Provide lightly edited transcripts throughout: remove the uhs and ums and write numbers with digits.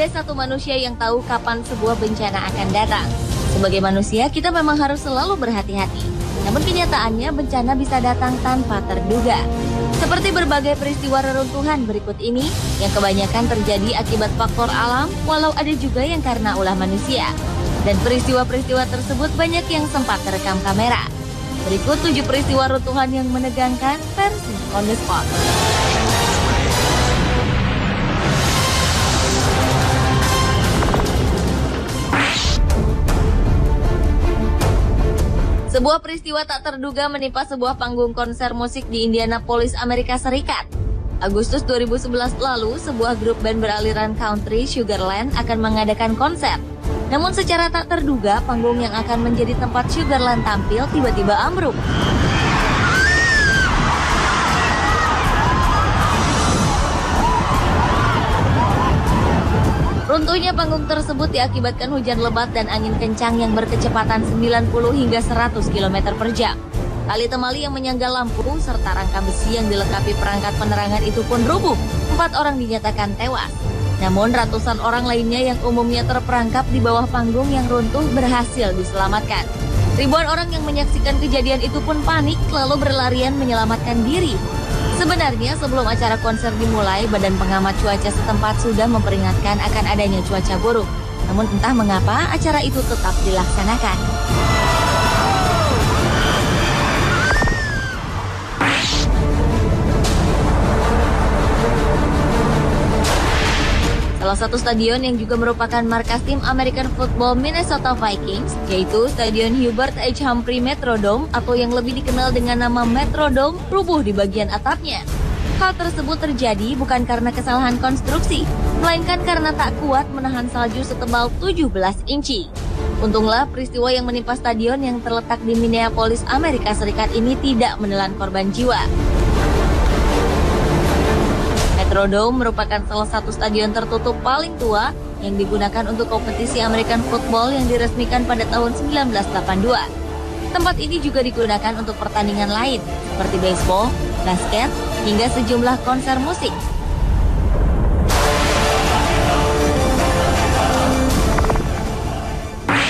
ada satu manusia yang tahu kapan sebuah bencana akan datang. Sebagai manusia, kita memang harus selalu berhati-hati. Namun kenyataannya bencana bisa datang tanpa terduga. Seperti berbagai peristiwa reruntuhan berikut ini, yang kebanyakan terjadi akibat faktor alam, walau ada juga yang karena ulah manusia. Dan peristiwa-peristiwa tersebut banyak yang sempat terekam kamera. Berikut 7 peristiwa runtuhan yang menegangkan versi On The Spot. Sebuah peristiwa tak terduga menimpa sebuah panggung konser musik di Indianapolis, Amerika Serikat. Agustus 2011 lalu, sebuah grup band beraliran country Sugarland akan mengadakan konser. Namun secara tak terduga, panggung yang akan menjadi tempat Sugarland tampil tiba-tiba ambruk. Runtuhnya panggung tersebut diakibatkan hujan lebat dan angin kencang yang berkecepatan 90 hingga 100 km per jam. Tali temali yang menyangga lampu serta rangka besi yang dilengkapi perangkat penerangan itu pun rubuh. 4 orang dinyatakan tewas. Namun ratusan orang lainnya yang umumnya terperangkap di bawah panggung yang runtuh berhasil diselamatkan. Ribuan orang yang menyaksikan kejadian itu pun panik lalu berlarian menyelamatkan diri. Sebenarnya sebelum acara konser dimulai, Badan Pengamat Cuaca setempat sudah memperingatkan akan adanya cuaca buruk. Namun entah mengapa acara itu tetap dilaksanakan. Salah satu stadion yang juga merupakan markas tim American Football Minnesota Vikings, yaitu Stadion Hubert H. Humphrey Metrodome atau yang lebih dikenal dengan nama Metrodome, rubuh di bagian atapnya. Hal tersebut terjadi bukan karena kesalahan konstruksi, melainkan karena tak kuat menahan salju setebal 17 inci. Untunglah peristiwa yang menimpa stadion yang terletak di Minneapolis, Amerika Serikat ini tidak menelan korban jiwa. Metrodome merupakan salah satu stadion tertutup paling tua yang digunakan untuk kompetisi American Football yang diresmikan pada tahun 1982. Tempat ini juga digunakan untuk pertandingan lain seperti baseball, basket, hingga sejumlah konser musik.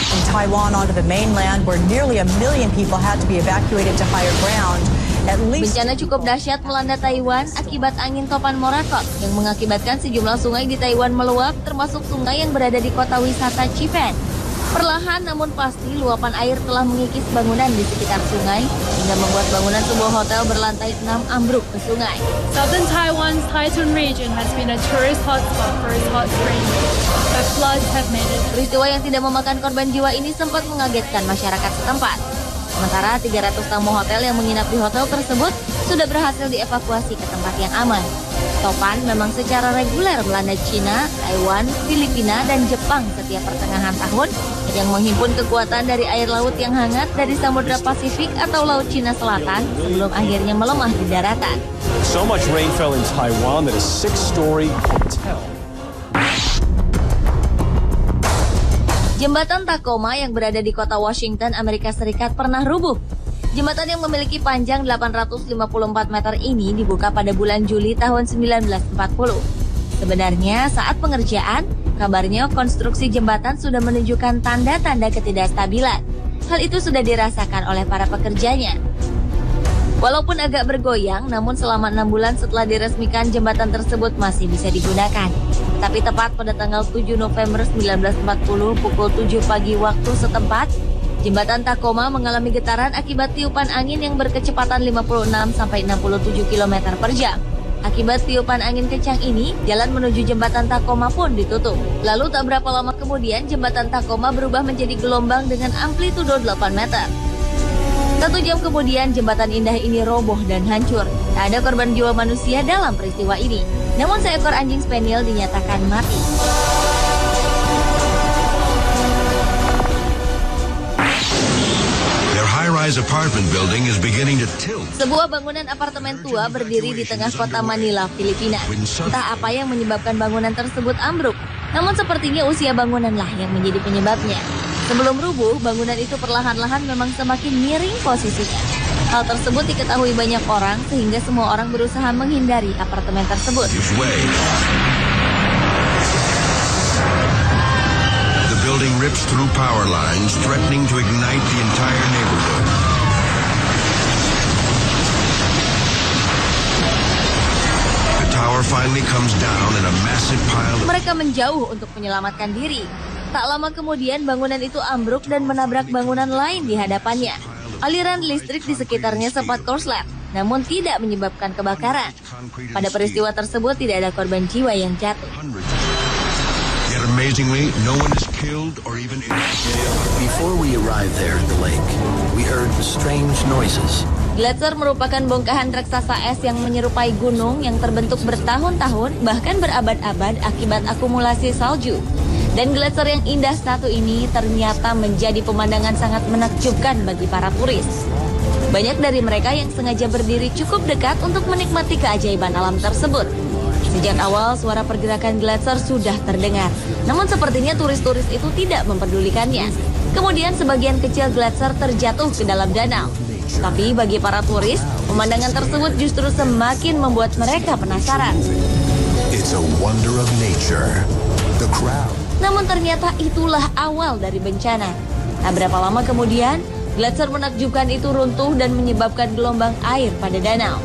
From Taiwan onto the mainland, where nearly 1 million people had to be evacuated to higher ground. Bencana cukup dahsyat melanda Taiwan akibat angin topan Morakot yang mengakibatkan sejumlah sungai di Taiwan meluap, termasuk sungai yang berada di kota wisata Chifen. Perlahan namun pasti luapan air telah mengikis bangunan di sekitar sungai hingga membuat bangunan sebuah hotel berlantai 6 ambruk ke sungai. Southern Taiwan's Taichung region has been a tourist hotspot for its hot springs, but floods have made it. Peristiwa yang tidak memakan korban jiwa ini sempat mengagetkan masyarakat setempat. Sementara 300 tamu hotel yang menginap di hotel tersebut sudah berhasil dievakuasi ke tempat yang aman. Topan memang secara reguler melanda Cina, Taiwan, Filipina, dan Jepang setiap pertengahan tahun yang menghimpun kekuatan dari air laut yang hangat dari Samudra Pasifik atau Laut Cina Selatan sebelum akhirnya melemah di daratan. So much rain fell in Taiwan that a 6-story hotel. Jembatan Tacoma yang berada di kota Washington, Amerika Serikat pernah rubuh. Jembatan yang memiliki panjang 854 meter ini dibuka pada bulan Juli tahun 1940. Sebenarnya saat pengerjaan, kabarnya konstruksi jembatan sudah menunjukkan tanda-tanda ketidakstabilan. Hal itu sudah dirasakan oleh para pekerjanya. Walaupun agak bergoyang, namun selama 6 bulan setelah diresmikan jembatan tersebut masih bisa digunakan. Tapi tepat pada tanggal 7 November 1940 pukul 7 pagi waktu setempat, jembatan Tacoma mengalami getaran akibat tiupan angin yang berkecepatan 56-67 km per jam. Akibat tiupan angin kencang ini, jalan menuju jembatan Tacoma pun ditutup. Lalu tak berapa lama kemudian, jembatan Tacoma berubah menjadi gelombang dengan amplitudo 8 meter. 1 jam kemudian, jembatan indah ini roboh dan hancur. Tak ada korban jiwa manusia dalam peristiwa ini. Namun seekor anjing spaniel dinyatakan mati. Their high-rise apartment building is beginning to tilt. Sebuah bangunan apartemen tua berdiri di tengah kota Manila, Filipina. Entah apa yang menyebabkan bangunan tersebut ambruk. Namun sepertinya usia bangunanlah yang menjadi penyebabnya. Sebelum rubuh, bangunan itu perlahan-lahan memang semakin miring posisinya. Hal tersebut diketahui banyak orang sehingga semua orang berusaha menghindari apartemen tersebut. building rips through power lines, threatening to ignite the entire neighborhood. The tower finally comes down in a massive pile of... Mereka menjauh untuk menyelamatkan diri. Tak lama kemudian bangunan itu ambruk dan menabrak bangunan lain di hadapannya. Aliran listrik di sekitarnya sempat korslet, namun tidak menyebabkan kebakaran. Pada peristiwa tersebut tidak ada korban jiwa yang jatuh. Yet amazingly, no one is killed or even injured. Before we arrived there at the lake, we heard strange noises. Gletser merupakan bongkahan raksasa es yang menyerupai gunung yang terbentuk bertahun-tahun, bahkan berabad-abad akibat akumulasi salju. Dan gletser yang indah satu ini ternyata menjadi pemandangan sangat menakjubkan bagi para turis. Banyak dari mereka yang sengaja berdiri cukup dekat untuk menikmati keajaiban alam tersebut. Sejak awal suara pergerakan gletser sudah terdengar, namun sepertinya turis-turis itu tidak memperdulikannya. Kemudian sebagian kecil gletser terjatuh ke dalam danau. Tapi bagi para turis, pemandangan tersebut justru semakin membuat mereka penasaran. It's a wonder of nature. The crowd. Namun ternyata itulah awal dari bencana. Tak berapa lama kemudian, gletser menakjubkan itu runtuh dan menyebabkan gelombang air pada danau.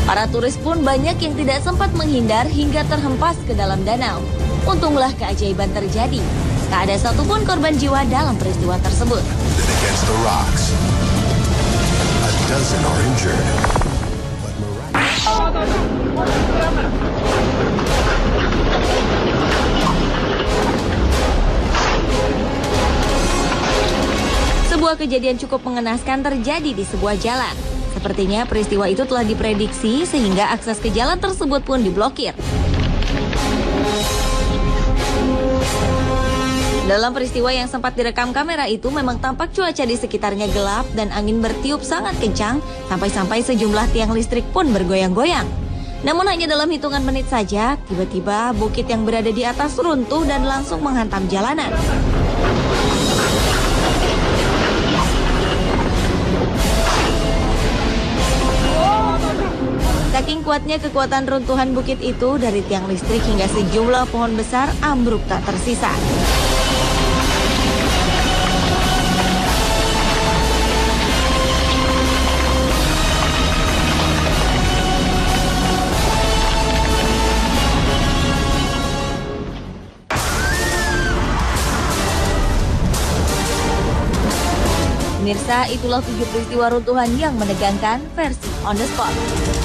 Para turis pun banyak yang tidak sempat menghindar hingga terhempas ke dalam danau. Untunglah keajaiban terjadi. Tak ada satupun korban jiwa dalam peristiwa tersebut. Then against the rocks. A dozen are injured. But Sebuah kejadian cukup mengenaskan terjadi di sebuah jalan. Sepertinya peristiwa itu telah diprediksi sehingga akses ke jalan tersebut pun diblokir. Dalam peristiwa yang sempat direkam kamera itu memang tampak cuaca di sekitarnya gelap dan angin bertiup sangat kencang sampai-sampai sejumlah tiang listrik pun bergoyang-goyang. Namun hanya dalam hitungan menit saja, tiba-tiba bukit yang berada di atas runtuh dan langsung menghantam jalanan. Saking kuatnya kekuatan runtuhan bukit itu, dari tiang listrik hingga sejumlah pohon besar ambruk tak tersisa. Pemirsa, itulah 7 peristiwa runtuhan yang menegangkan versi On The Spot.